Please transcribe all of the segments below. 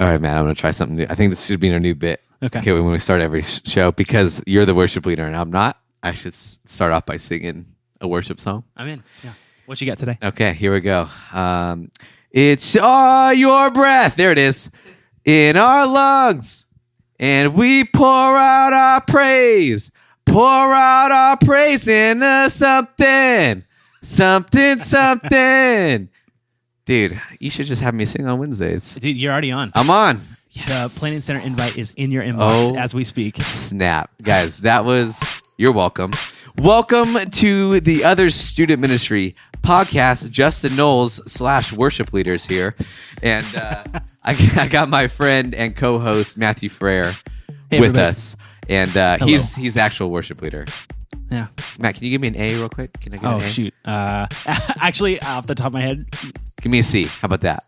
All right, man, I'm going to try something new. I think this should be our new bit. Okay. When we start every show, because you're the worship leader and I'm not, I should start off by singing a worship song. I'm in. Yeah. What you got today? Okay, here we go. It's all your breath. There it is. In our lungs. And we pour out our praise. Pour out our praise into something. Something. Dude, you should just have me sing on Wednesdays. Dude, you're already on. I'm on. Yes. The Planning Center invite is in your inbox as we speak. Snap. Guys, you're welcome. Welcome to the Other Student Ministry podcast. Justin Knowles / worship leaders here. And I got my friend and co-host Matthew Frere with us. And he's the actual worship leader. Yeah. Matt, can you give me an A real quick? Can I get an A? Oh, shoot. Actually, off the top of my head. Give me a C. How about that?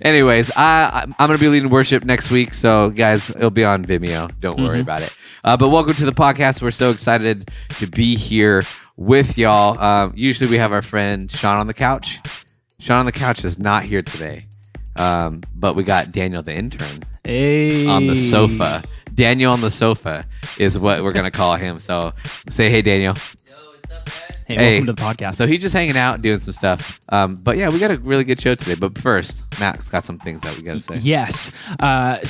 Anyways, I'm going to be leading worship next week. So, guys, it'll be on Vimeo. Don't worry about it. But welcome to the podcast. We're so excited to be here with y'all. Usually we have our friend Sean on the couch. Sean on the couch is not here today. But we got Daniel the intern on the sofa. Daniel on the sofa is what we're going to call him. So say, hey, Daniel. Hey, welcome to the podcast. So he's just hanging out, doing some stuff. But yeah, we got a really good show today. But first, Matt's got some things that we got to say. Yes.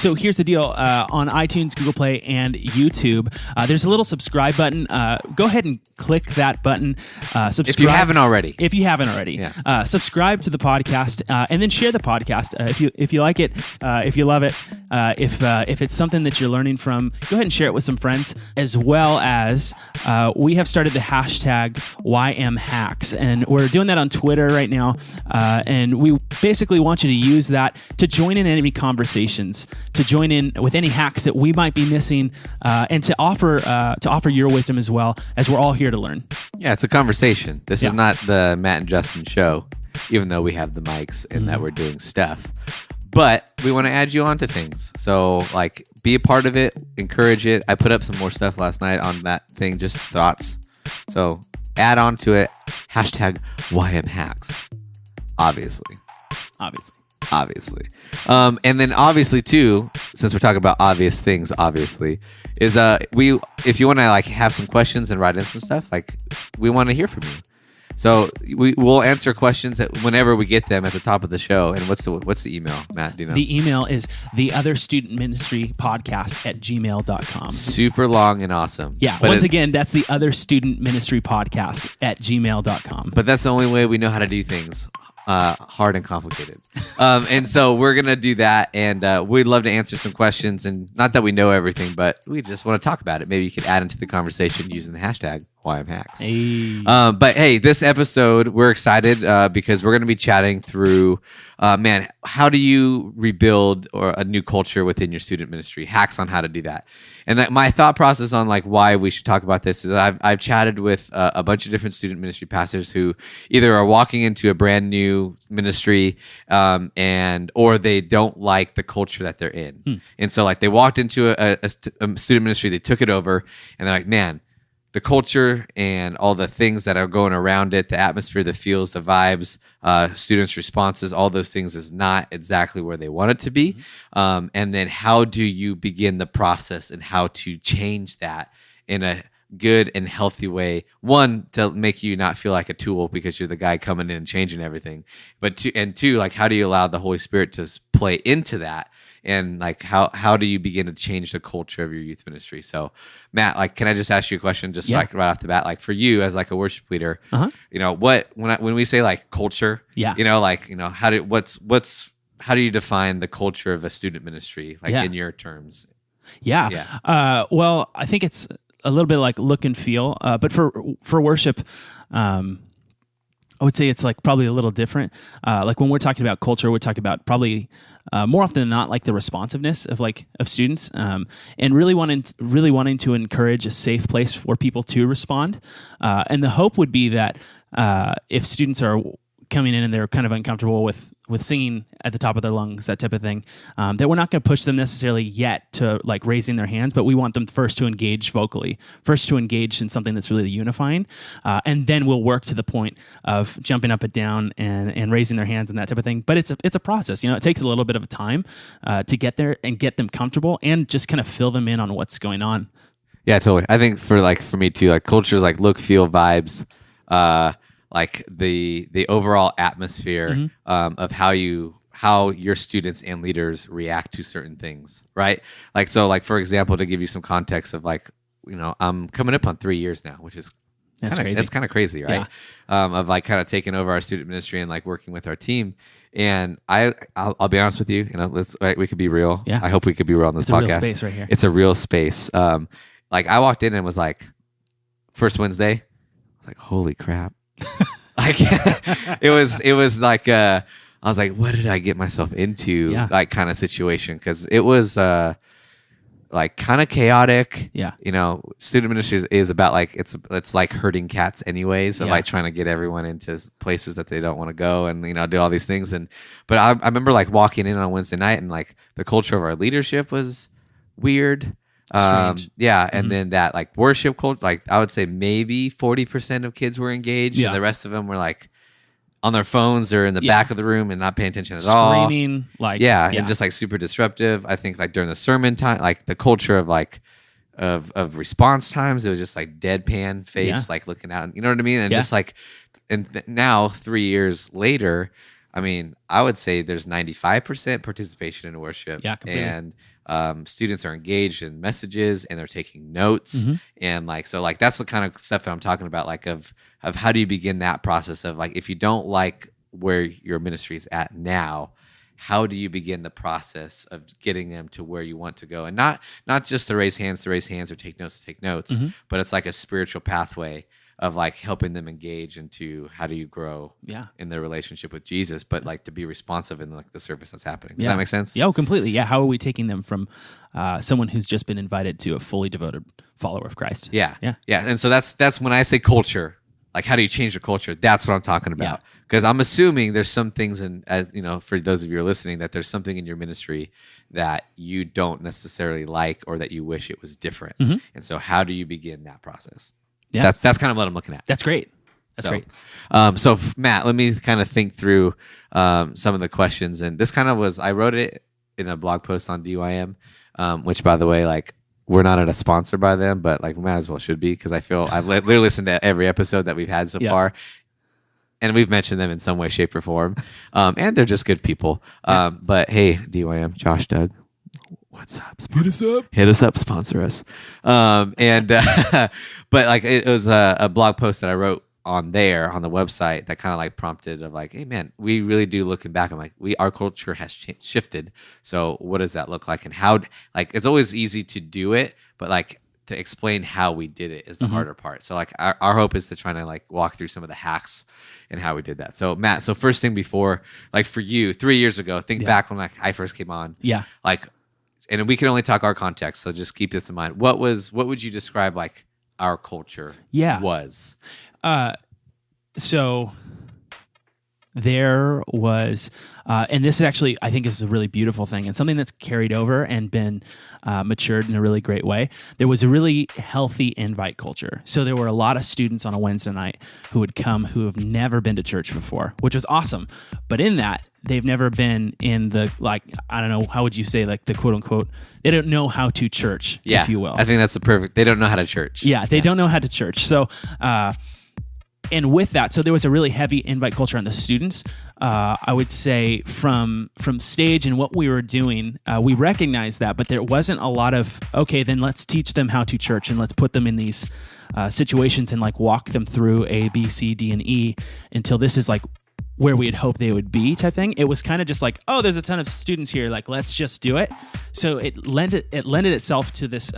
So here's the deal. On iTunes, Google Play, and YouTube, there's a little subscribe button. Go ahead and click that button. Subscribe. If you haven't already. Yeah. Subscribe to the podcast and then share the podcast if you like it, if you love it. If it's something that you're learning from, go ahead and share it with some friends, as well as we have started the hashtag #YMHacks, and we're doing that on Twitter right now, and we basically want you to use that to join in any conversations, to join in with any hacks that we might be missing, and to offer your wisdom as well, as we're all here to learn. Yeah, it's a conversation. This is not the Matt and Justin show, even though we have the mics and that we're doing stuff. But we want to add you on to things. So, like, be a part of it, encourage it. I put up some more stuff last night on that thing, just thoughts. So, add on to it, hashtag #YMHacks. Obviously. And then obviously too, since we're talking about obvious things, obviously, is if you want to like have some questions and write in some stuff, like we want to hear from you. So we'll answer questions whenever we get them at the top of the show. And what's the email, Matt? Do you know? The email is theotherstudentministrypodcast@gmail.com. Super long and awesome. Yeah. But once again, that's theotherstudentministrypodcast@gmail.com. But that's the only way we know how to do things. Hard and complicated. And so we're going to do that. And we'd love to answer some questions. And not that we know everything, but we just want to talk about it. Maybe you could add into the conversation using the hashtag #YMHacks. Hey. But hey, this episode, we're excited because we're going to be chatting through, how do you rebuild a new culture within your student ministry? Hacks on how to do that. And that my thought process on like why we should talk about this is I've chatted with a bunch of different student ministry pastors who either are walking into a brand new ministry or they don't like the culture that they're in. And so like they walked into a student ministry, they took it over, and they're like, man, the culture and all the things that are going around it, the atmosphere, the feels, the vibes, students' responses, all those things is not exactly where they want it to be. And then how do you begin the process and how to change that in a good and healthy way? One, to make you not feel like a tool because you're the guy coming in and changing everything. But two, like how do you allow the Holy Spirit to play into that? And like how do you begin to change the culture of your youth ministry? So, Matt, like, can I just ask you a question, just like right off the bat, like for you as like a worship leader, you know, when we say like culture, how do you define the culture of a student ministry, like in your terms? Well, I think it's a little bit like look and feel, but for worship, I would say it's like probably a little different. Like when we're talking about culture, we're talking about probably more often than not like the responsiveness of students, and really wanting to encourage a safe place for people to respond. And the hope would be that if students are coming in and they're kind of uncomfortable with singing at the top of their lungs, that type of thing, that we're not going to push them necessarily yet to like raising their hands, but we want them first to engage vocally, first to engage in something that's really unifying, and then we'll work to the point of jumping up and down and raising their hands and that type of thing. But it's a process. It takes a little bit of a time to get there and get them comfortable and just kind of fill them in on what's going on. Yeah, totally. I think for me too, like cultures, like look, feel, vibes, like the overall atmosphere of how your students and leaders react to certain things, right? Like, so like, for example, to give you some context of like, I'm coming up on 3 years now, which is crazy. It's kind of crazy, right? Yeah. Of like kind of taking over our student ministry and like working with our team. And I'll be honest with you, we could be real. Yeah. I hope we could be real on this podcast. It's a real space right here. It's a real space. Like I walked in and was like, first Wednesday, I was like, holy crap. Like it was like I was like, what did I get myself into? Yeah. Like kind of situation, because it was like kind of chaotic. Yeah. Student ministry is about like it's like herding cats anyways, of Yeah. like trying to get everyone into places that they don't want to go and do all these things. But I remember like walking in on Wednesday night and like the culture of our leadership was weird. Strange. Yeah, and then that like worship culture, like I would say maybe 40% of kids were engaged, Yeah. and the rest of them were like on their phones or in the Yeah. back of the room and not paying attention at all. Screaming, like And just like super disruptive. I think like during the sermon time, like the culture of like of response times, it was just like deadpan face, Yeah. like looking out. You know what I mean? And Yeah. just like, now 3 years later, I mean, I would say there's 95% participation in worship. Yeah, completely. And students are engaged in messages and they're taking notes. And like, so like, that's the kind of stuff that I'm talking about, like of how do you begin that process of like, if you don't like where your ministry is at now, how do you begin the process of getting them to where you want to go? And not just to raise hands or take notes, but it's like a spiritual pathway of like helping them engage into how do you grow in their relationship with Jesus, but like to be responsive in like the service that's happening. Does that make sense? Yeah, completely. Yeah. How are we taking them from someone who's just been invited to a fully devoted follower of Christ? Yeah. Yeah. Yeah. And so that's when I say culture, like how do you change the culture? That's what I'm talking about. Because I'm assuming there's some things for those of you who are listening, that there's something in your ministry that you don't necessarily like or that you wish it was different. And so how do you begin that process? Yeah. That's kind of what I'm looking at. That's great. That's great. So Matt, let me kind of think through some of the questions. And this kind of I wrote it in a blog post on DYM, which by the way, like we're not a sponsor by them, but like we might as well should be, because I feel I've literally listened to every episode that we've had so far. And we've mentioned them in some way, shape, or form. And they're just good people. But hey, DYM, Josh, Doug, what's up? Hit us up, sponsor us. But like it was a blog post that I wrote on the website that kind of like prompted of like, hey man, we really do, looking back, I'm like, our culture has shifted. So what does that look like? And how, like, it's always easy to do it, but like to explain how we did it is the harder part. So like our hope is to try to like walk through some of the hacks and how we did that. So Matt, first thing before, like for you 3 years ago, think back when like I first came on. Yeah. Like, and we can only talk our context, so just keep this in mind. What would you describe like our culture was? So there was, and this is actually, I think, is a really beautiful thing and something that's carried over and been matured in a really great way. There was a really healthy invite culture. So there were a lot of students on a Wednesday night who would come who have never been to church before, which was awesome. But in that, they've never been in the, like, I don't know, how would you say, like the quote unquote, they don't know how to church, if you will. I think that's the perfect, they don't know how to church. Yeah, they don't know how to church. So, and with that, so there was a really heavy invite culture on the students. I would say from stage and what we were doing, we recognized that, but there wasn't a lot of, okay, then let's teach them how to church and let's put them in these situations and like walk them through A, B, C, D, and E until this is like where we had hoped they would be type thing. It was kind of just like, oh, there's a ton of students here, like let's just do it. So it lended itself to this.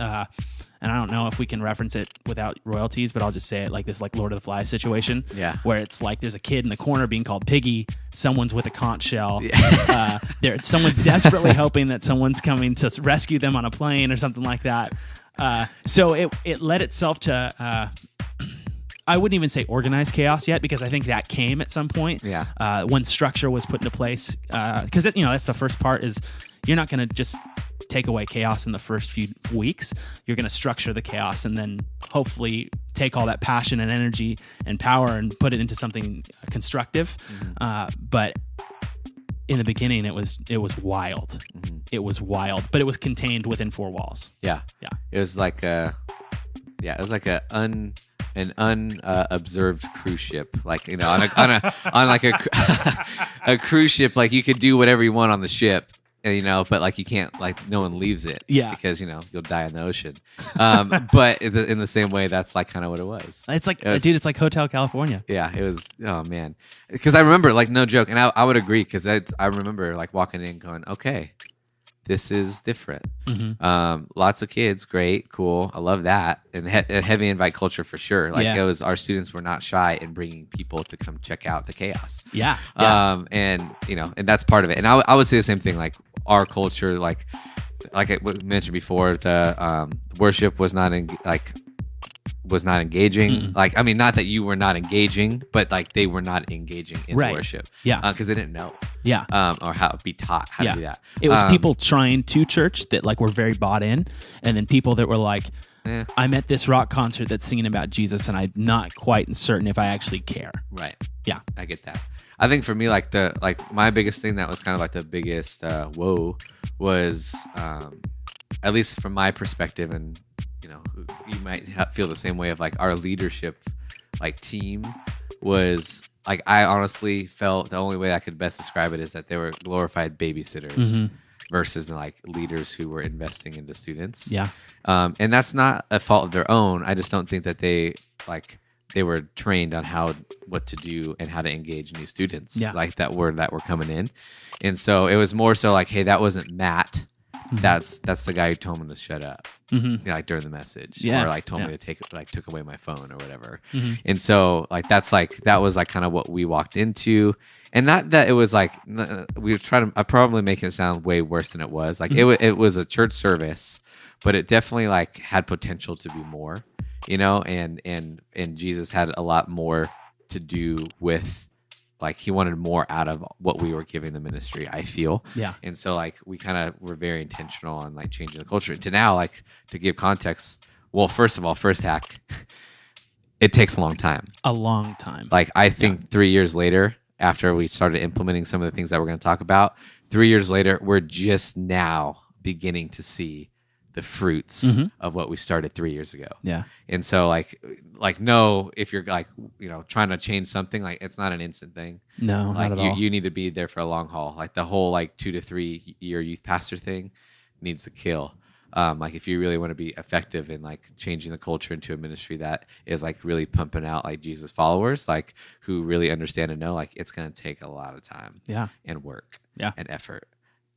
And I don't know if we can reference it without royalties, but I'll just say it like this, like Lord of the Flies situation, where it's like there's a kid in the corner being called Piggy, someone's with a conch shell, someone's desperately hoping that someone's coming to rescue them on a plane or something like that. So it led itself to I wouldn't even say organized chaos yet, because I think that came at some point. Yeah. When structure was put into place, because that's the first part. Is you're not going to just take away chaos in the first few weeks. You're going to structure the chaos, and then hopefully take all that passion and energy and power and put it into something constructive. But in the beginning, it was wild. It was wild, but it was contained within four walls. Yeah. It was like an unobserved cruise ship, like on like a cruise ship. Like you could do whatever you want on the ship, but like you can't, like no one leaves it, because you'll die in the ocean. But in the same way, that's like kind of what it was. It's like Hotel California. Yeah, it was. Oh man, because I remember, like, no joke, and I would agree, because I remember like walking in going, okay, this is different. Lots of kids, great, cool, I love that, and heavy invite culture for sure. Like it was, our students were not shy in bringing people to come check out the chaos. And that's part of it. And I would say the same thing. Like our culture, like I mentioned before, the worship was not engaging. Like, I mean, not that you were not engaging, but like they were not engaging in worship. Because they didn't know. Or how to be taught how to do that. It was people trying to church that like were very bought in, and then people that were like, I'm at this rock concert that's singing about Jesus, and I'm not quite certain if I actually care. Right. Yeah. I get that. I think for me, like my biggest thing that was kind of like the biggest whoa was, at least from my perspective, and you might feel the same way, of like our leadership, like team was like, I honestly felt the only way I could best describe it is that they were glorified babysitters versus like leaders who were investing into students. And that's not a fault of their own. I just don't think that they were trained on what to do and how to engage new students like that were coming in. And so it was more so like, hey, that wasn't Matt. That's the guy who told me to shut up, like during the message, or like told me to took away my phone or whatever. And so like that was like kind of what we walked into, and not that it was like we were trying to. I'm probably making it sound way worse than it was. Like it was a church service, but it definitely like had potential to be more, and Jesus had a lot more to do with. Like he wanted more out of what we were giving the ministry, I feel. And so like we kind of were very intentional on like changing the culture to now, like, to give context. Well, first of all, first hack, it takes a long time. Like I think 3 years later, after we started implementing some of the things that we're going to talk about, 3 years later, we're just now beginning to see the fruits of what we started 3 years ago. And so like no, if you're like, trying to change something, like it's not an instant thing. No, like not at all. You need to be there for a long haul. Like the whole like 2 to 3 year youth pastor thing needs to kill. Like if you really want to be effective in like changing the culture into a ministry that is like really pumping out like Jesus followers, like who really understand and know, like it's going to take a lot of time and work and effort.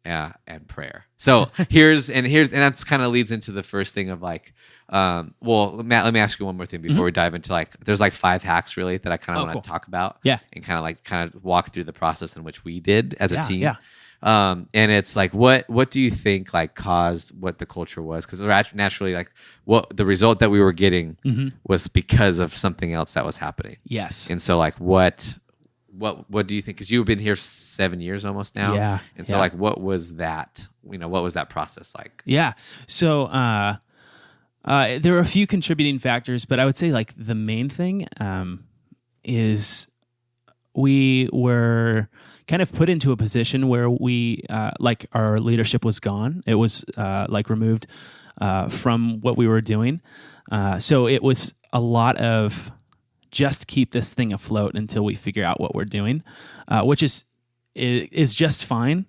And prayer. So here's that's kind of leads into the first thing of like, well, Matt, let me ask you one more thing before we dive into like, there's like 5 hacks really that I kind of want to talk about. And kind of walk through the process in which we did as a team. And it's like, what do you think like caused what the culture was? Because naturally, like what the result that we were getting was because of something else that was happening. And so like what do you think? Because you've been here 7 years almost now. And so like, what was that? What was that process like? So there were a few contributing factors, but I would say like the main thing is we were kind of put into a position where we like our leadership was gone. It was like removed from what we were doing. So it was a lot of just keep this thing afloat until we figure out what we're doing, which is just fine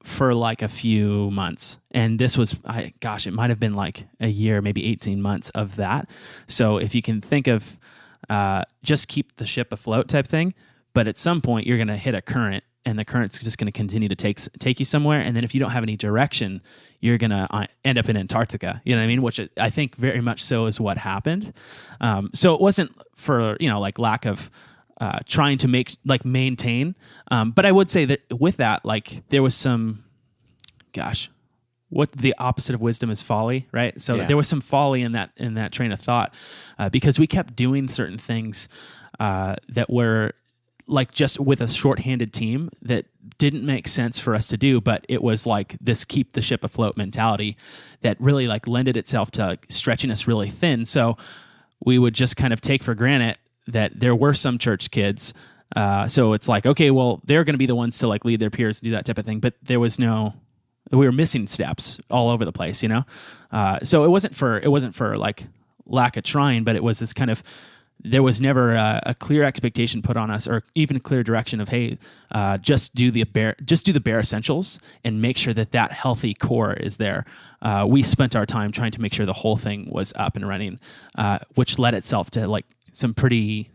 for like a few months. And this was, it might have been like a year, maybe 18 months of that. So if you can think of just keep the ship afloat type thing, but at some point you're going to hit a current, and the current's just going to continue to take you somewhere. And then if you don't have any direction, you're going to end up in Antarctica. You know what I mean? Which I think very much so is what happened. So it wasn't for, like lack of trying to maintain. But I would say that with that, like there was some, what the opposite of wisdom is folly, right? So Yeah. there was some folly in that train of thought because we kept doing certain things that were like just with a shorthanded team that didn't make sense for us to do, but it was like this keep the ship afloat mentality that really like lended itself to stretching us really thin. So we would just kind of take for granted that there were some church kids. So it's like, okay, well, they're going to be the ones to like lead their peers and do that type of thing. But we were missing steps all over the place, you know? So it wasn't for like lack of trying, but it was this kind of, there was never a clear expectation put on us or even a clear direction of, hey, just do the bare essentials and make sure that healthy core is there. We spent our time trying to make sure the whole thing was up and running, which led itself to like some pretty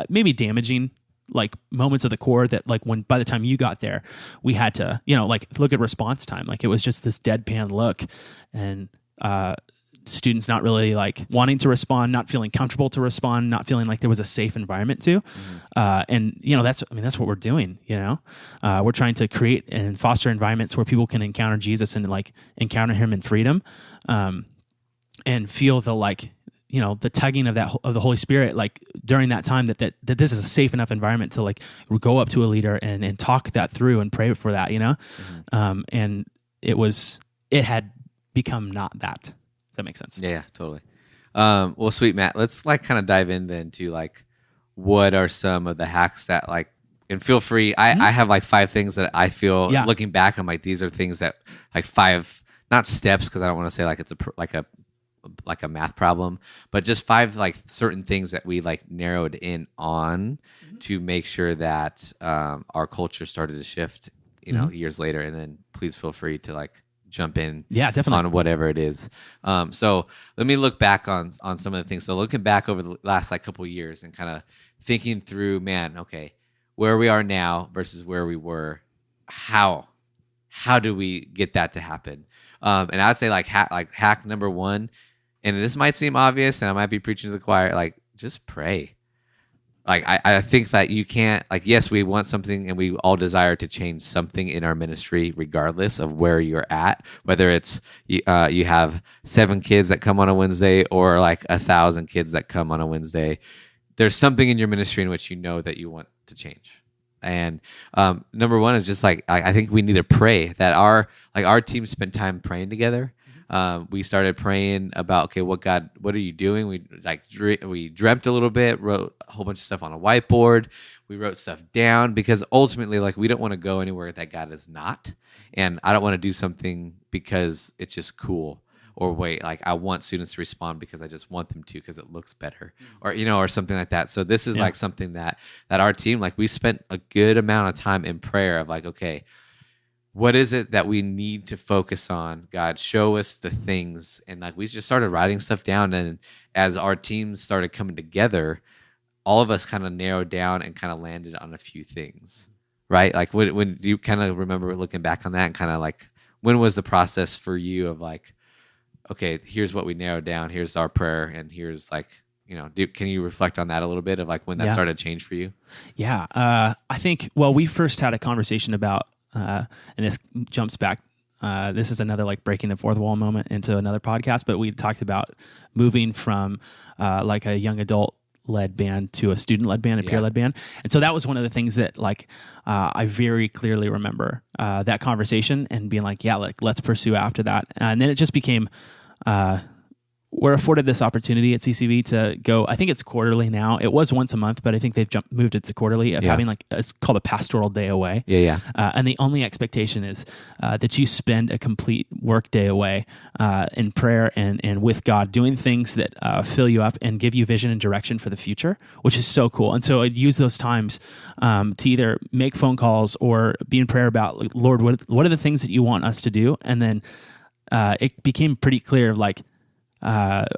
maybe damaging like moments of the core that like when by the time you got there, we had to, like look at response time. Like it was just this deadpan look and students not really like wanting to respond, not feeling comfortable to respond, not feeling like there was a safe environment to. And that's what we're doing. We're trying to create and foster environments where people can encounter Jesus and like encounter him in freedom, and feel the like, the tugging of the Holy Spirit, like during that time that this is a safe enough environment to like go up to a leader and talk that through and pray for that, and it had become not that. That makes sense. Yeah, totally. Well, sweet, Matt. Let's like kind of dive in then to like, what are some of the hacks that like, and feel free. I have like 5 things that I feel looking back, I'm like, these are things that like 5, not steps, because I don't want to say like it's a math problem, but just 5 like certain things that we like narrowed in on to make sure that our culture started to shift, years later. And then please feel free to like jump in definitely on whatever it is. So let me look back on some of the things. So looking back over the last like couple of years and kind of thinking through, man, okay, where we are now versus where we were, how do we get that to happen? And I'd say like hack number 1, and this might seem obvious and I might be preaching to the choir, like just pray. Like I think that you can't, like, yes, we want something and we all desire to change something in our ministry regardless of where you're at, whether it's you have 7 kids that come on a Wednesday or like 1,000 kids that come on a Wednesday. There's something in your ministry in which that you want to change. And number 1 is just like, I think we need to pray that our team spent time praying together. We started praying about, okay, what are you doing? We dreamt a little bit, wrote a whole bunch of stuff on a whiteboard. We wrote stuff down because ultimately, like, we don't want to go anywhere that God is not. And I don't want to do something because it's just cool, or wait, like I want students to respond because I just want them to, because it looks better, or something like that. So this is like something that our team, like, we spent a good amount of time in prayer of like, okay, what is it that we need to focus on? God, show us the things. And like, we just started writing stuff down. And as our teams started coming together, all of us kind of narrowed down and kind of landed on a few things, right? Like, when do you kind of remember looking back on that and kind of like, when was the process for you of like, okay, here's what we narrowed down, here's our prayer, and here's like, can you reflect on that a little bit of like when that started to change for you? Yeah. I think, we first had a conversation about, and this jumps back. This is another like breaking the fourth wall moment into another podcast, but we talked about moving from like a young adult led band to a student led band, a peer led band. And so that was one of the things that like I very clearly remember that conversation and being like, let's pursue after that. And then it just became, we're afforded this opportunity at CCV to go. I think it's quarterly now. It was once a month, but I think they've moved it to quarterly of having like, it's called a pastoral day away. And the only expectation is that you spend a complete work day away in prayer and with God, doing things that fill you up and give you vision and direction for the future, which is so cool. And so I'd use those times to either make phone calls or be in prayer about, Lord, what are the things that you want us to do? And then it became pretty clear, like,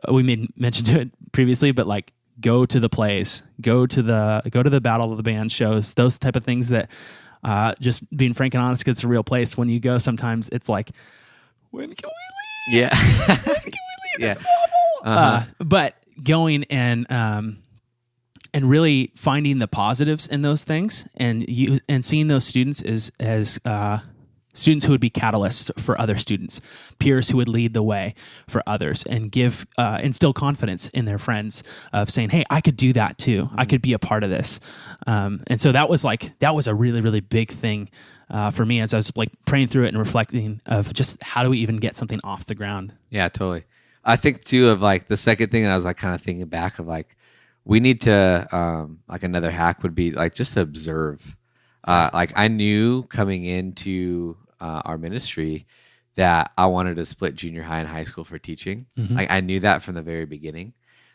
we made mention to it previously, but like, go to the plays, go to the Battle of the Band shows, those type of things that, just being frank and honest, because it's a real place. When you go, sometimes it's like, when can we leave? Yeah. When can we leave? This is awful. But going and really finding the positives in those things and seeing those students as students who would be catalysts for other students, peers who would lead the way for others and give instill confidence in their friends of saying, hey, I could do that too. I could be a part of this. And so that was a really, really big thing for me as I was like praying through it and reflecting of just how do we even get something off the ground? Yeah, totally. I think too of like the second thing that I was like kind of thinking back of like, we need to like another hack would be like just to observe. Like I knew coming into our ministry that I wanted to split junior high and high school for teaching. Like I knew that from the very beginning.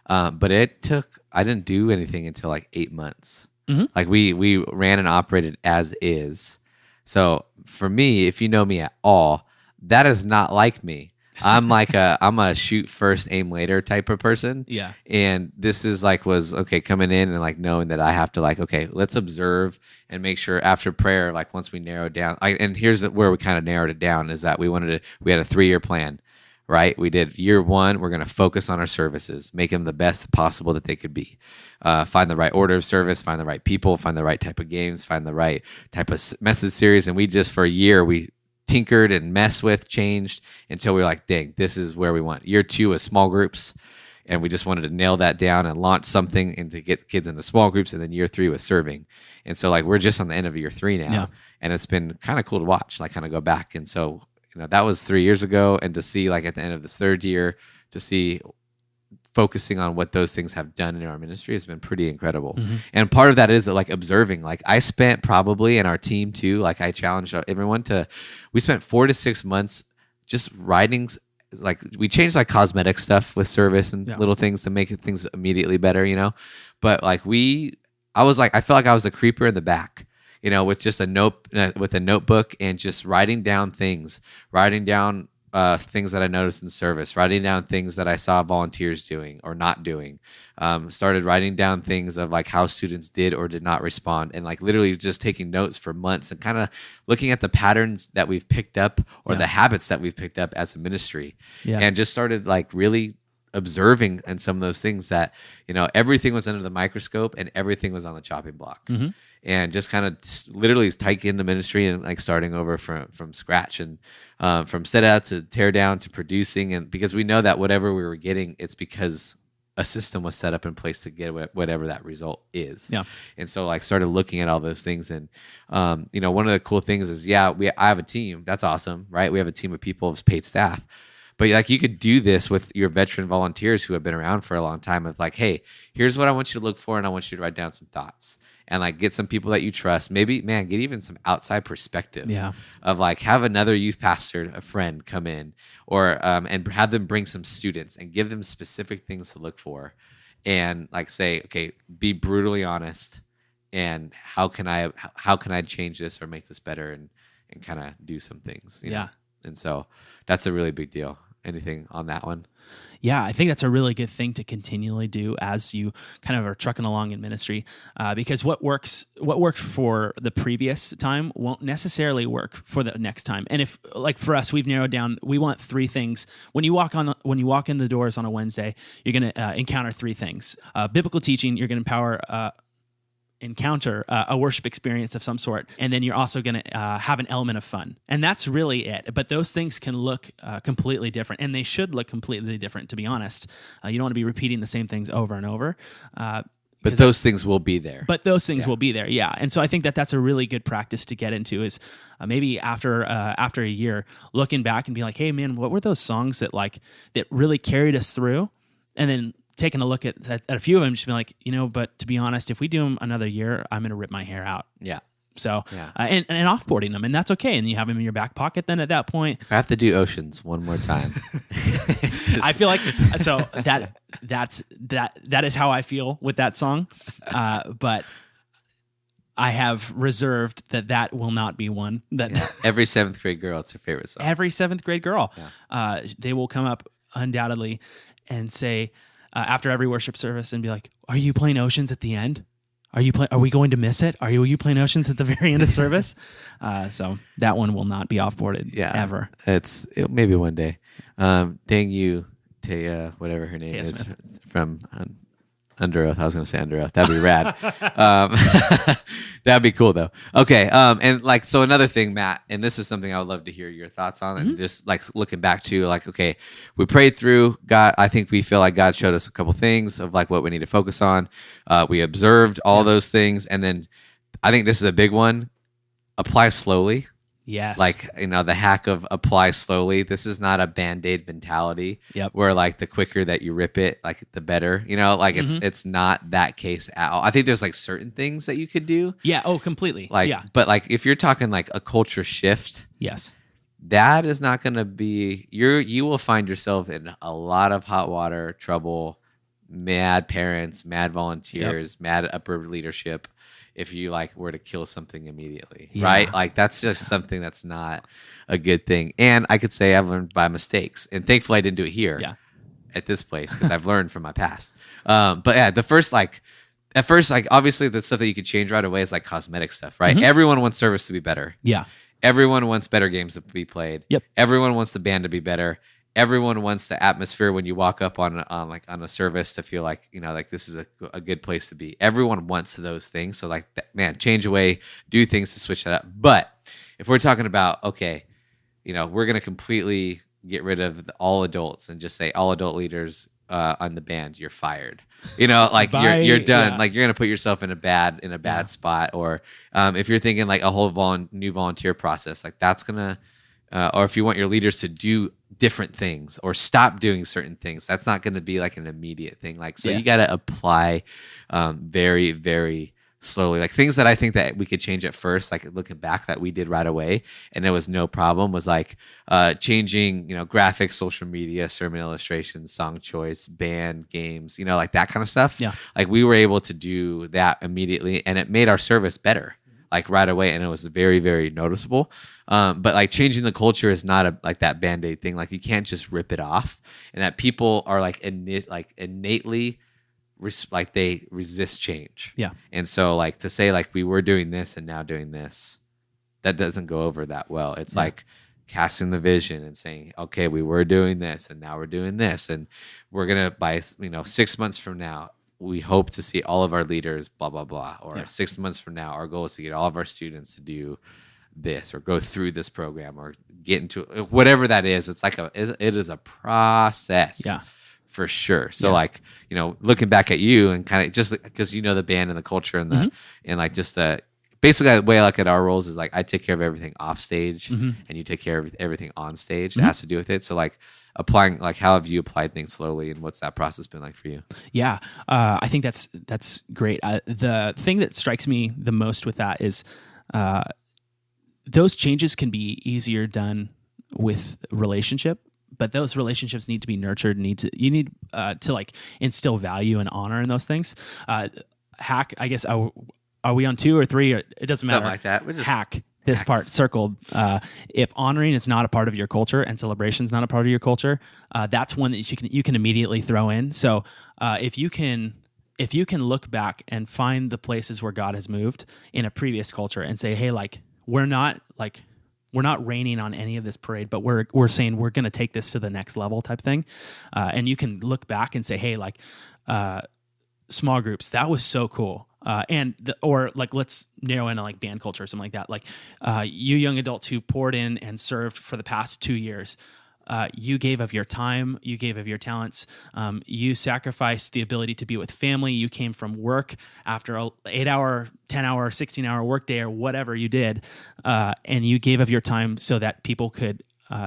But I didn't do anything until like 8 months. Like we ran and operated as is. So for me, if you know me at all, that is not like me. I'm a shoot first, aim later type of person. Yeah. And this is was coming in and like knowing that I have to let's observe and make sure after prayer, like once we narrow down, and here's where we kind of narrowed it down is that we had a 3-year plan, right? We did year 1, we're going to focus on our services, make them the best possible that they could be. Find the right order of service, find the right people, find the right type of games, find the right type of message series. And we just, for a year, we tinkered and messed with, changed until we were like, dang, this is where we want. Year 2 was small groups, and we just wanted to nail that down and launch something and to get kids into small groups. And then year 3 was serving. And so we're just on the end of year 3 now. Yeah. And it's been kind of cool to watch, kind of go back. And so, that was 3 years ago. And to see at the end of this 3rd year, to see focusing on what those things have done in our ministry has been pretty incredible. And part of that is that observing, I spent probably, and our team too, I challenged everyone we spent 4 to 6 months just writing, we changed cosmetic stuff with service and little things to make things immediately better, but I felt like I was the creeper in the back, with just a notebook and just writing down things that I noticed in service, writing down things that I saw volunteers doing or not doing, started writing down things of how students did or did not respond, and literally just taking notes for months and kind of looking at the patterns that we've picked up or the habits that we've picked up as a ministry, and just started really observing and some of those things that everything was under the microscope and everything was on the chopping block. And just kind of literally taking the ministry and starting over from scratch, and from set out to tear down to producing. And because we know that whatever we were getting, it's because a system was set up in place to get whatever that result is. Yeah. And so started looking at all those things. And one of the cool things is I have a team. That's awesome, right? We have a team of people of paid staff. But you could do this with your veteran volunteers who have been around for a long time of hey, here's what I want you to look for, and I want you to write down some thoughts. And get some people that you trust. Maybe, get even some outside perspective of have another youth pastor, a friend, come in, or and have them bring some students and give them specific things to look for, and say, okay, be brutally honest, and how can I change this or make this better, and kind of do some things. You know? And so that's a really big deal. Anything on that one? Yeah, I think that's a really good thing to continually do as you kind of are trucking along in ministry, because what worked for the previous time won't necessarily work for the next time. And if, for us, we've narrowed down, we want 3 things. When you walk in the doors on a Wednesday, you're going to encounter 3 things. Biblical teaching, you're going to encounter a worship experience of some sort, and then you're also going to have an element of fun, and that's really it. But those things can look completely different, and they should look completely different, to be honest. You don't want to be repeating the same things over and over, but those things will be there. Will be there, yeah. And so I think that's a really good practice to get into is maybe after a year, looking back and be like, hey man, what were those songs that really carried us through, and then taking a look at a few of them, just be like, but to be honest, if we do them another year, I'm going to rip my hair out. Yeah. So, and offboarding them, and that's okay. And you have them in your back pocket then at that point. If I have to do Oceans one more time. I feel like, so that is how I feel with that song. But I have reserved that will not be one. Every 7th grade girl, it's her favorite song. Every 7th grade girl. Yeah. They will come up undoubtedly and say, after every worship service, and be like, "Are you playing Oceans at the end? Are we going to miss it? Are you playing Oceans at the very end of service?" So that one will not be offboarded ever. Maybe one day. Dang you, Taya, whatever her name is, Smith. from Under oath. I was going to say under oath. That'd be rad. That'd be cool though. Okay. And like, so another thing, Matt, and this is something I would love to hear your thoughts on, and just like looking back to like, okay, we prayed through God. I think we feel like God showed us a couple things of like what we need to focus on. We observed all those things. And then I think this is a big one. Apply slowly. Yes. Like, the hack of apply slowly. This is not a Band-Aid mentality where like the quicker that you rip it, like the better, like it's not that case at all. I think there's like certain things that you could do. Yeah. Oh, completely. Like, yeah. But like if you're talking like a culture shift, yes, that is not going to be, you will find yourself in a lot of hot water, trouble, mad parents, mad volunteers, mad upper leadership. If you like were to kill something immediately, right? Like that's just something that's not a good thing. And I could say I've learned by mistakes, and thankfully I didn't do it here at this place because I've learned from my past. But yeah, at first, obviously the stuff that you could change right away is like cosmetic stuff, right? Everyone wants service to be better. Yeah. Everyone wants better games to be played. Yep. Everyone wants the band to be better. Everyone wants the atmosphere when you walk up on a service to feel like, like this is a good place to be. Everyone wants those things. So like, man, change away, do things to switch that up. But if we're talking about, okay, we're going to completely get rid of all adults and just say all adult leaders on the band, you're fired. Like you're done. Like you're going to put yourself in a bad spot. Or if you're thinking like a whole new volunteer process, like that's going to, or if you want your leaders to do different things or stop doing certain things, that's not going to be like an immediate thing. Like, so you got to apply very, very slowly. Like things that I think that we could change at first, like looking back that we did right away and it was no problem, was like changing, graphics, social media, sermon illustrations, song choice, band, games, like that kind of stuff. Yeah. Like we were able to do that immediately and it made our service better. Like right away, and it was very, very noticeable. But like changing the culture is not like that Band-Aid thing. Like you can't just rip it off, and that people are like innately like they resist change. Yeah. And so like to say like we were doing this and now doing this, that doesn't go over that well. It's like casting the vision and saying, okay, we were doing this and now we're doing this, and we're gonna by 6 months from now, we hope to see all of our leaders, blah, blah, blah. Or 6 months from now, our goal is to get all of our students to do this or go through this program or get into whatever that is. It's like it is a process for sure. So like, looking back at you and kind of just because the band and the culture and the, and like just the, basically the way I look at our roles is like, I take care of everything off stage and you take care of everything on stage that has to do with it. So like, applying, like how have you applied things slowly and what's that process been like for you? Yeah, I think that's great. The thing that strikes me the most with that is those changes can be easier done with relationship, but those relationships need to be nurtured. You need to like instill value and honor in those things. Hack, I guess. Are we on 2 or 3? It doesn't matter. Something like that. We just hack. This part circled. If honoring is not a part of your culture and celebration is not a part of your culture, that's one that you can immediately throw in. So if you can look back and find the places where God has moved in a previous culture and say, hey, like we're not raining on any of this parade, but we're saying we're going to take this to the next level type thing, and you can look back and say, hey, like small groups, that was so cool. Or like let's narrow in on like band culture or something like that. Like you young adults who poured in and served for the past 2 years, you gave of your time, you gave of your talents, you sacrificed the ability to be with family. You came from work after an 8-hour, 10-hour, 16-hour workday or whatever you did, and you gave of your time so that people could.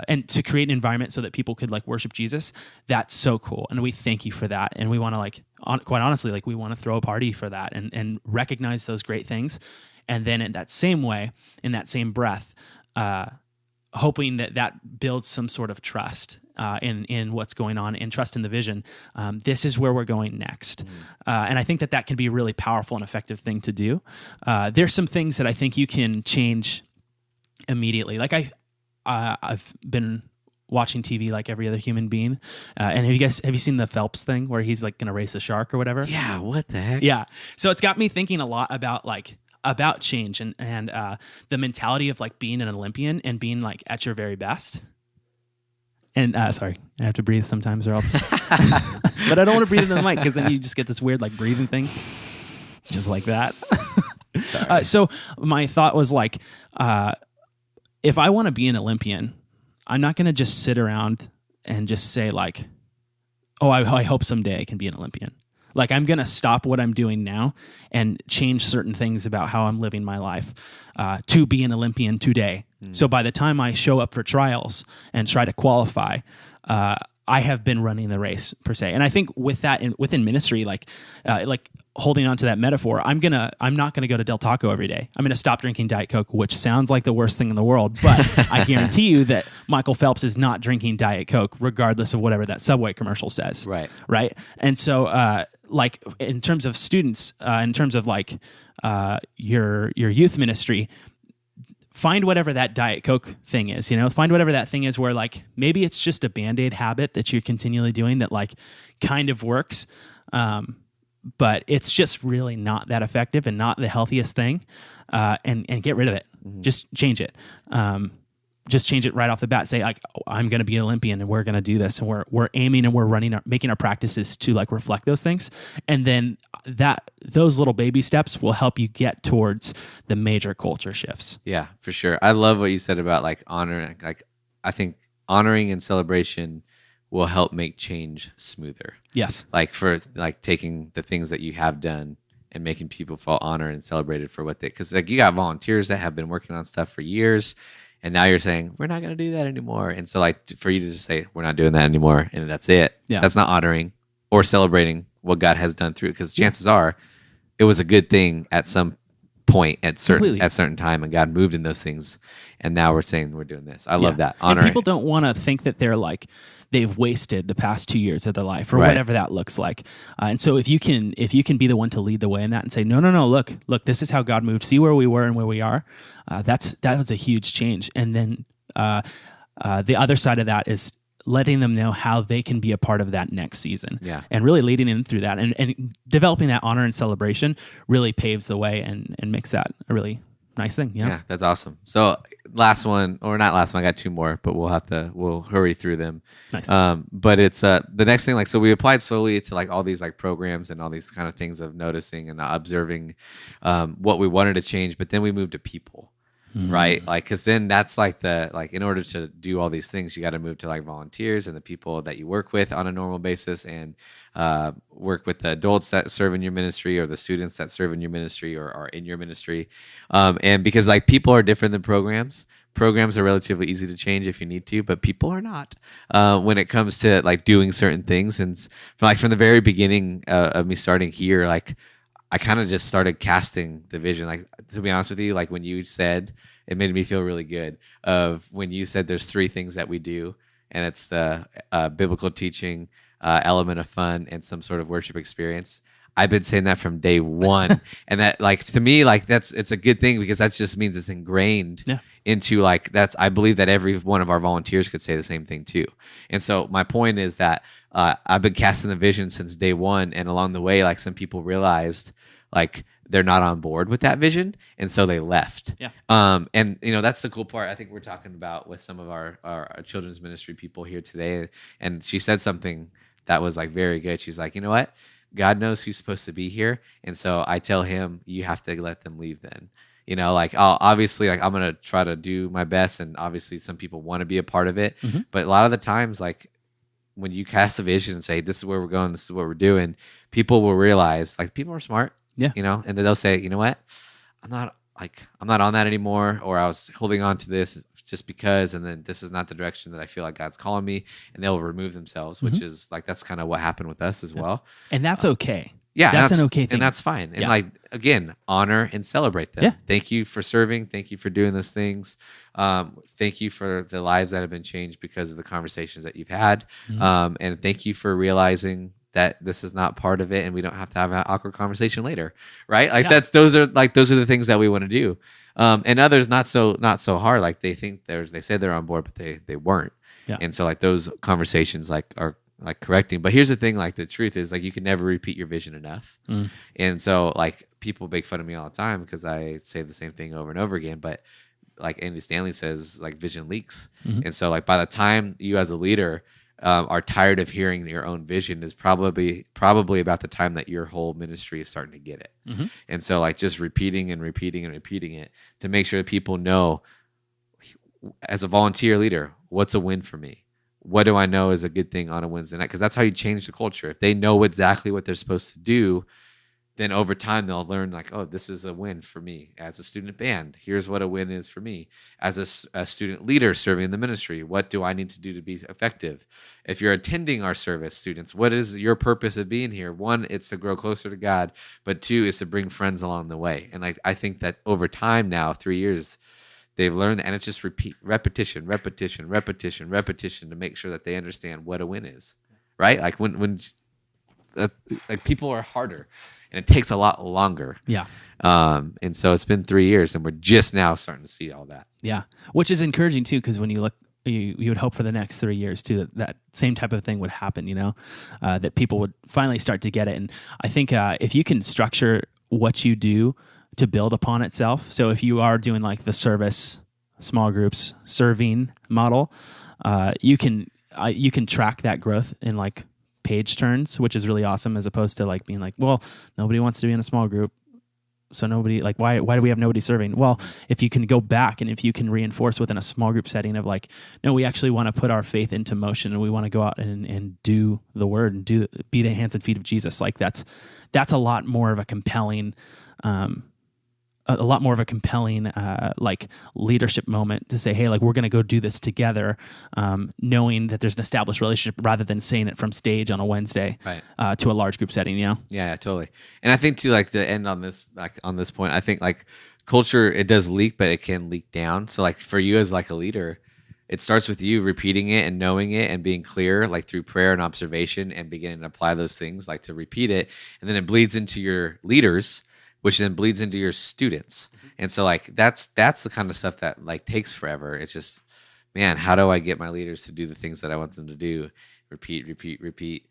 And to create an environment so that people could like worship Jesus. That's so cool. And we thank you for that. And we want to like, quite honestly, like we want to throw a party for that and recognize those great things. And then in that same way, in that same breath, hoping that builds some sort of trust in what's going on and trust in the vision. This is where we're going next. And I think that can be a really powerful and effective thing to do. There's some things that I think you can change immediately. Like I've been watching TV like every other human being. And have you seen the Phelps thing where he's like going to race a shark or whatever? Yeah. What the heck? Yeah. So it's got me thinking a lot about change and the mentality of like being an Olympian and being like at your very best. And sorry, I have to breathe sometimes or else. But I don't want to breathe in the mic because then you just get this weird like breathing thing. Just like that. So my thought was like, if I want to be an Olympian, I'm not going to just sit around and just say like, oh, I hope someday I can be an Olympian. Like I'm going to stop what I'm doing now and change certain things about how I'm living my life to be an Olympian today. So by the time I show up for trials and try to qualify, I have been running the race per se. And I think with that within ministry, like holding on to that metaphor, I'm not gonna go to Del Taco every day. I'm gonna stop drinking Diet Coke, which sounds like the worst thing in the world, but I guarantee you that Michael Phelps is not drinking Diet Coke, regardless of whatever that Subway commercial says. Right. And so, like in terms of students, in terms of like your youth ministry, find whatever that Diet Coke thing is, find whatever that thing is where like maybe it's just a Band-Aid habit that you're continually doing that like kind of works, but it's just really not that effective and not the healthiest thing, and get rid of it. Just change it. Just change it right off the bat. Say like, oh, I'm going to be an Olympian and we're going to do this, and we're aiming and we're making our practices to like reflect those things, and then those little baby steps will help you get towards the major culture shifts. Yeah, for sure. I love what you said about like honor. Like I think honoring and celebration will help make change smoother. Yes. Like for like taking the things that you have done and making people feel honored and celebrated for what because like you got volunteers that have been working on stuff for years. And now you're saying, we're not going to do that anymore. And so like for you to just say, we're not doing that anymore, and that's it. Yeah. That's not honoring or celebrating what God has done through it. Because chances are it was a good thing at some point at certain time, and God moved in those things. And now we're saying we're doing this. I love that. Honoring. And people don't want to think that they're like, they've wasted the past 2 years of their life or whatever that looks like. And so if you can be the one to lead the way in that and say, no, look, this is how God moved. See where we were and where we are. That was a huge change. And then the other side of that is letting them know how they can be a part of that next season. Yeah. And really leading in through that and developing that honor and celebration really paves the way and makes that a really nice thing. Yeah, that's awesome. So last one, or not last one, I got two more, but we'll hurry through them. Nice. But it's the next thing, like, so we applied slowly to like all these like programs and all these kind of things of noticing and observing what we wanted to change, but then we moved to people. Right, like, because then that's like in order to do all these things, you got to move to like volunteers and the people that you work with on a normal basis, and work with the adults that serve in your ministry or the students that serve in your ministry or are in your ministry, and because like people are different than programs. Programs are relatively easy to change if you need to, but people are not when it comes to like doing certain things. And from the very beginning of me starting here, like, I kind of just started casting the vision. Like, to be honest with you, like when you said, it made me feel really good of when you said there's three things that we do, and it's the biblical teaching, element of fun, and some sort of worship experience. I've been saying that from day one. And that, like, to me, like, it's a good thing, because that just means it's ingrained into like, I believe that every one of our volunteers could say the same thing too. And so my point is that I've been casting the vision since day one. And along the way, like, some people realized like they're not on board with that vision. And so they left. Yeah. And that's the cool part. I think we're talking about with some of our children's ministry people here today. And she said something that was like very good. She's like, you know what? God knows who's supposed to be here. And so I tell him, you have to let them leave then. Like, obviously, like, I'm going to try to do my best. And obviously some people want to be a part of it. Mm-hmm. But a lot of the times, like, when you cast a vision and say, this is where we're going, this is what we're doing, people will realize, like, people are smart. Yeah. And then they'll say, you know what? I'm not on that anymore. Or I was holding on to this just because, and then this is not the direction that I feel like God's calling me, and they'll remove themselves, which is like, that's kind of what happened with us as well. And that's okay. Yeah. That's an okay thing. And that's fine. And like, again, honor and celebrate them. Yeah. Thank you for serving. Thank you for doing those things. Thank you for the lives that have been changed because of the conversations that you've had. Mm-hmm. And thank you for realizing that this is not part of it, and we don't have to have an awkward conversation later. Right. Like, those are the things that we want to do. And others not so hard. Like, they say they're on board, but they weren't. Yeah. And so like those conversations like are like correcting. But here's the thing, like, the truth is, like, you can never repeat your vision enough. And so like people make fun of me all the time because I say the same thing over and over again, but like Andy Stanley says, like vision leaks. And so like by the time you as a leader are tired of hearing your own vision is probably about the time that your whole ministry is starting to get it. And so like just repeating and repeating and repeating it to make sure that people know, as a volunteer leader, what's a win for me? What do I know is a good thing on a Wednesday night? Because that's how you change the culture. If they know exactly what they're supposed to do, then over time they'll learn like, oh, this is a win for me as a student band. Here's what a win is for me as a student leader serving in the ministry. What do I need to do to be effective? If you're attending our service, students, what is your purpose of being here? One, it's to grow closer to God, but two, is to bring friends along the way. And like I think that over time now, 3 years, they've learned, and it's just repetition to make sure that they understand what a win is, right? Like when like people are harder, and it takes a lot longer. Yeah. And so it's been 3 years, and we're just now starting to see all that. Yeah, which is encouraging too, because when you look, you would hope for the next 3 years too that same type of thing would happen. That people would finally start to get it. And I think if you can structure what you do to build upon itself. So if you are doing like the service, small groups, serving model, you can track that growth in like page turns, which is really awesome, as opposed to like being like, well, nobody wants to be in a small group, so nobody, like, why do we have nobody serving? Well, if you can go back and if you can reinforce within a small group setting of like, no, we actually want to put our faith into motion, and we want to go out and do the word and be the hands and feet of Jesus. Like that's a lot more of a compelling like leadership moment to say, hey, like we're going to go do this together, knowing that there's an established relationship rather than saying it from stage on a Wednesday, right, to a large group setting. Yeah, totally. And I think too, like to end on this, like on this point, I think like culture, it does leak, but it can leak down. So like for you as like a leader, it starts with you repeating it and knowing it and being clear, like through prayer and observation, and beginning to apply those things, like to repeat it. And then it bleeds into your leaders, which then bleeds into your students. And so like that's the kind of stuff that like takes forever. It's just, man, how do I get my leaders to do the things that I want them to do? Repeat,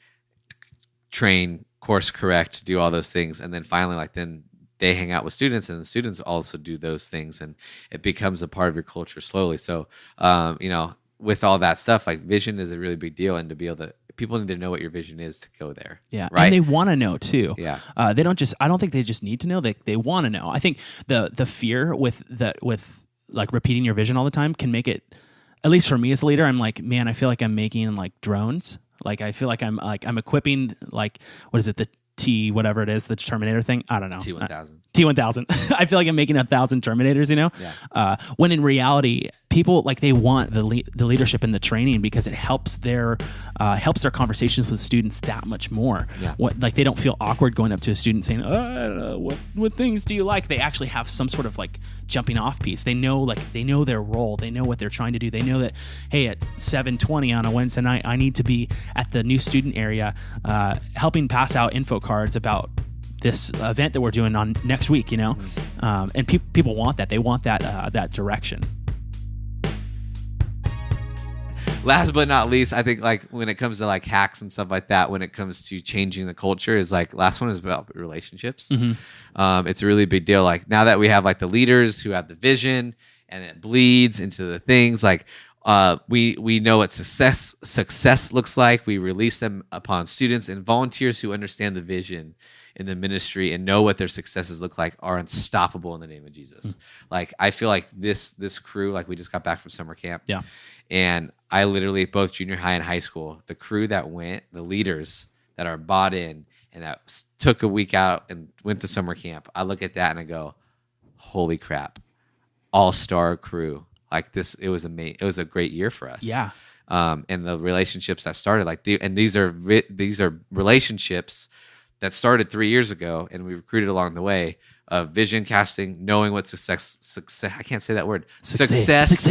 train, course correct, do all those things. And then finally, like then they hang out with students, and the students also do those things, and it becomes a part of your culture slowly. So, with all that stuff, like vision is a really big deal, and to be able to, people need to know what your vision is to go there. Yeah, right. And they want to know too. Yeah, they don't just. I don't think they just need to know. They want to know. I think the fear with like repeating your vision all the time can make it. At least for me as a leader, I'm like, man, I feel like I'm making like drones. Like I feel like I'm equipping, like, what is it, the T whatever it is, the Terminator thing. I don't know. T-1000. T-1000. I feel like I'm making 1,000 Terminators, Yeah. When in reality, people like they want the leadership and the training because it helps their conversations with students that much more. Yeah. Like they don't feel awkward going up to a student saying, I don't know, what things do you like? They actually have some sort of like jumping off piece. They know their role. They know what they're trying to do. They know that, hey, at 7:20 on a Wednesday night, I need to be at the new student area, helping pass out info cards about this event that we're doing on next week, and people want that. They want that direction. Last but not least, I think like when it comes to like hacks and stuff like that, when it comes to changing the culture, is like last one is about relationships. Mm-hmm. It's a really big deal. Like now that we have like the leaders who have the vision and it bleeds into the things, like we know what success looks like. We release them upon students, and volunteers who understand the vision in the ministry and know what their successes look like are unstoppable in the name of Jesus. Mm. Like I feel like this crew, like we just got back from summer camp. Yeah. And I literally, both junior high and high school, the crew that went, the leaders that are bought in and that took a week out and went to summer camp, I look at that and I go, holy crap, all-star crew. Like this, it was amazing. It was a great year for us. Yeah. And the relationships that started, these are relationships that started 3 years ago, and we recruited along the way of vision casting, knowing what success. I can't say that word. Success.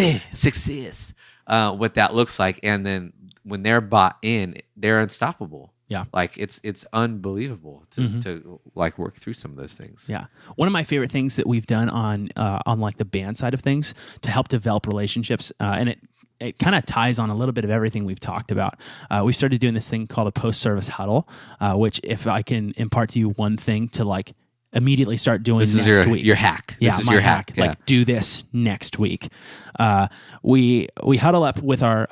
What that looks like, and then when they're bought in, they're unstoppable. Yeah, like it's unbelievable to like work through some of those things. Yeah, one of my favorite things that we've done on like the band side of things to help develop relationships, and it kind of ties on a little bit of everything we've talked about. We started doing this thing called a post-service huddle, which if I can impart to you one thing to like immediately start doing This is next week. your hack. Yeah, This is my your hack. Yeah. Like, do this next week. We huddle up with our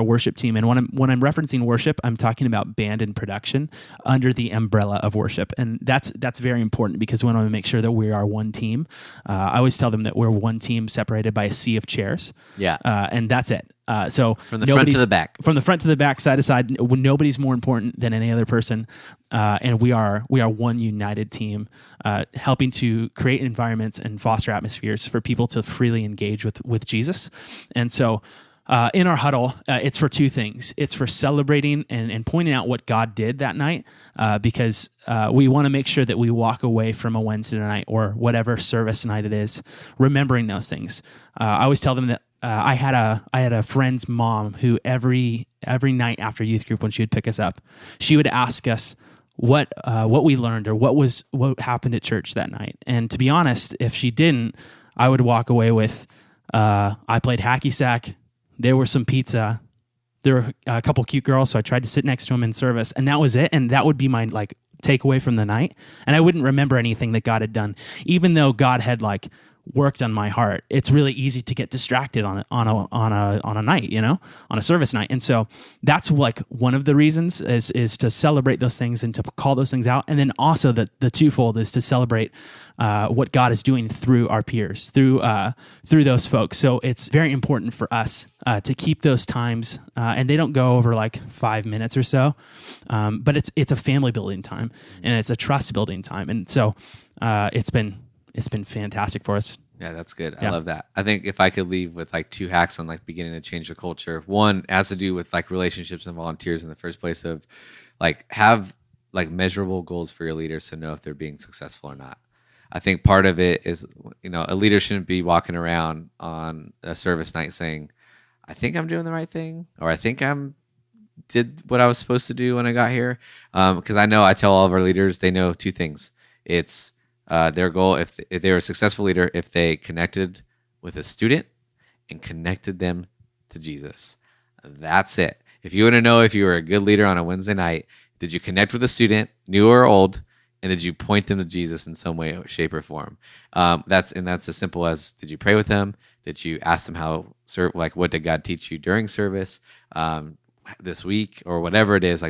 worship team, and when I'm referencing worship, I'm talking about band and production under the umbrella of worship, and that's very important because we want to make sure that we are one team. I always tell them that we're one team separated by a sea of chairs. Yeah, and that's it. So from the front to the back, side to side, nobody's more important than any other person, and we are one united team, helping to create environments and foster atmospheres for people to freely engage with Jesus. And so, in our huddle, it's for two things. It's for celebrating and pointing out what God did that night, because we want to make sure that we walk away from a Wednesday night or whatever service night it is, remembering those things. I always tell them that. I had a friend's mom who every night after youth group, when she would pick us up, she would ask us what we learned or what happened at church that night. And to be honest, if she didn't, I would walk away with I played hacky sack. There was some pizza. There were a couple cute girls, so I tried to sit next to them in service, and that was it. And that would be my takeaway from the night. And I wouldn't remember anything that God had done, even though God had worked on my heart. It's really easy to get distracted on a night, on a service night. And so that's one of the reasons is to celebrate those things and to call those things out. And then also the twofold is to celebrate what God is doing through our peers, through those folks. So it's very important for us to keep those times, and they don't go over 5 minutes or so, but it's a family building time and it's a trust building time. And so it's been fantastic for us. Yeah, that's good. Yeah. I love that. I think if I could leave with two hacks on beginning to change the culture, one has to do with relationships and volunteers in the first place of have measurable goals for your leaders to know if they're being successful or not. I think part of it is, a leader shouldn't be walking around on a service night saying, I think I'm doing the right thing, or I think did what I was supposed to do when I got here. Because I tell all of our leaders, they know two things. It's their goal, if they were a successful leader, if they connected with a student and connected them to Jesus. That's it. If you want to know if you were a good leader on a Wednesday night, did you connect with a student, new or old, and did you point them to Jesus in some way, shape, or form? That's as simple as, did you pray with them? Did you ask them what did God teach you during service this week, or whatever it is? I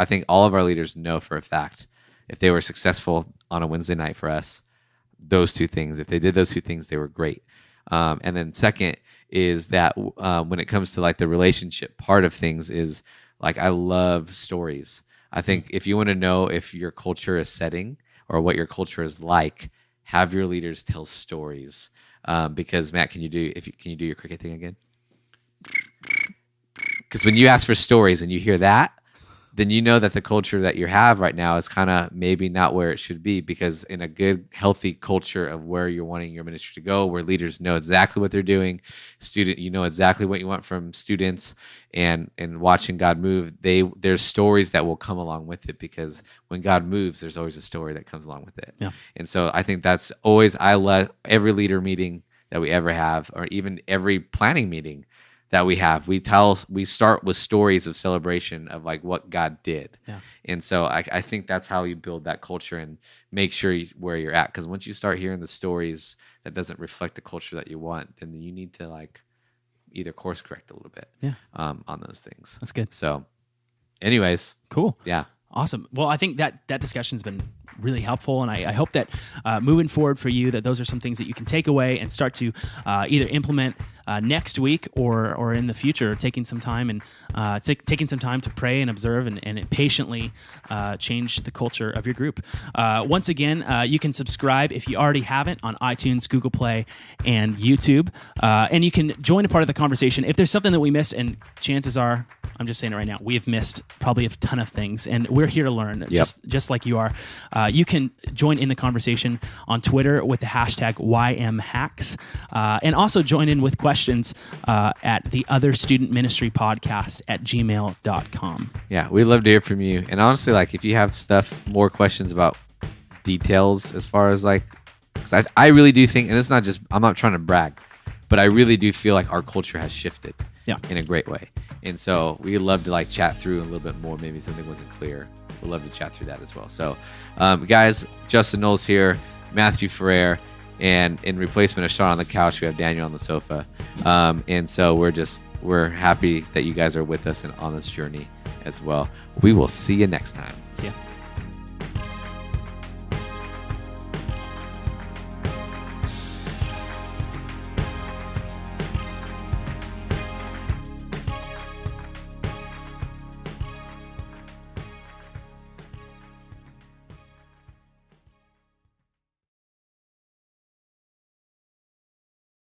think all of our leaders know for a fact, if they were successful on a Wednesday night for us, those two things, if they did those two things, they were great. And then second is that when it comes to the relationship part of things is I love stories. I think if you want to know if your culture is setting or what your culture is like, have your leaders tell stories. Because Matt, can you do your cricket thing again? Because when you ask for stories and you hear that, then you know that the culture that you have right now is kind of maybe not where it should be, because in a good, healthy culture of where you're wanting your ministry to go, where leaders know exactly what they're doing, you know exactly what you want from students, and watching God move, there's stories that will come along with it, because when God moves, there's always a story that comes along with it. Yeah. And so I think that's always, I love every leader meeting that we ever have, or even every planning meeting that we have, we start with stories of celebration of what God did. Yeah. And so I think that's how you build that culture and make sure where you're at. Because once you start hearing the stories that doesn't reflect the culture that you want, then you need to either course correct a little bit. Yeah. On those things. That's good. So anyways. Cool. Yeah. Awesome. Well, I think that discussion's been really helpful, and I hope that moving forward for you, that those are some things that you can take away and start to either implement next week or in the future, taking some time and taking some time to pray and observe and patiently change the culture of your group. Once again, you can subscribe if you already haven't on iTunes, Google Play, and YouTube, and you can join a part of the conversation. If there's something that we missed, and chances are, I'm just saying it right now, we have missed probably a ton of things, and we're here to learn, just like you are. You can join in the conversation on Twitter with the hashtag YMHacks, and also join in with questions at theotherstudentministrypodcast at gmail.com. Yeah, we'd love to hear from you. And honestly, if you have more questions about details as far as because I really do think, and it's not just, I'm not trying to brag, but I really do feel our culture has shifted in a great way. And so we'd love to chat through a little bit more. Maybe something wasn't clear. we'd love to chat through that as well. So, guys, Justin Knowles here, Matthew Ferrer, and in replacement of Sean on the couch, we have Daniel on the sofa. And so we're happy that you guys are with us and on this journey as well. We will see you next time. See ya.